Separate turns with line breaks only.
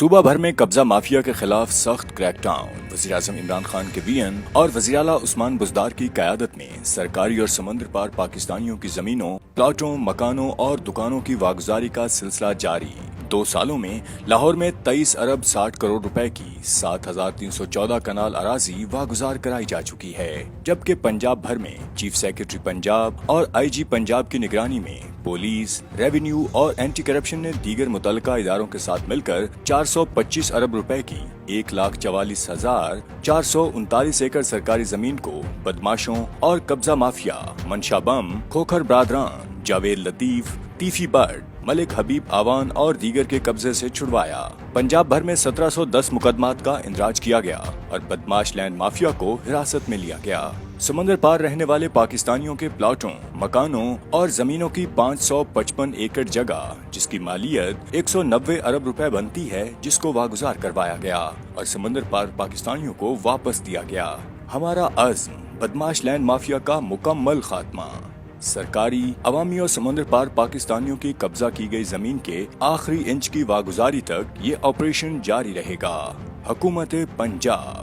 صوبہ بھر میں قبضہ مافیا کے خلاف سخت کریک ڈاؤن۔ وزیراعظم عمران خان کے وی این اور وزیر اعلیٰ عثمان بزدار کی قیادت میں سرکاری اور سمندر پار پاکستانیوں کی زمینوں، پلاٹوں، مکانوں اور دکانوں کی واگزاری کا سلسلہ جاری۔ 2 سالوں میں لاہور میں 23 ارب 60 کروڑ روپے کی 7314 کنال اراضی واگزار کرائی جا چکی ہے، جبکہ پنجاب بھر میں چیف سیکرٹری پنجاب اور آئی جی پنجاب کی نگرانی میں پولیس، ریونیو اور اینٹی کرپشن نے دیگر متعلقہ اداروں کے ساتھ مل کر 425 ارب روپے کی 1,44,439 ایکڑ سرکاری زمین کو بدماشوں اور قبضہ مافیا منشا بم، کھوکھر برادران، جاوید لطیف، تیفی بٹ، ملک حبیب آوان اور دیگر کے قبضے سے چھڑوایا۔ پنجاب بھر میں 1710 مقدمات کا اندراج کیا گیا اور بدماش لینڈ مافیا کو حراست میں لیا گیا۔ سمندر پار رہنے والے پاکستانیوں کے پلاٹوں، مکانوں اور زمینوں کی 555 ایکڑ جگہ، جس کی مالیت 190 ارب روپے بنتی ہے، جس کو واگزار کروایا گیا اور سمندر پار پاکستانیوں کو واپس دیا گیا۔ ہمارا عزم، بدماش لینڈ مافیا کا مکمل خاتمہ۔ سرکاری، عوامی اور سمندر پار پاکستانیوں کی قبضہ کی گئی زمین کے آخری انچ کی واگزاری تک یہ آپریشن جاری رہے گا۔ حکومت پنجاب۔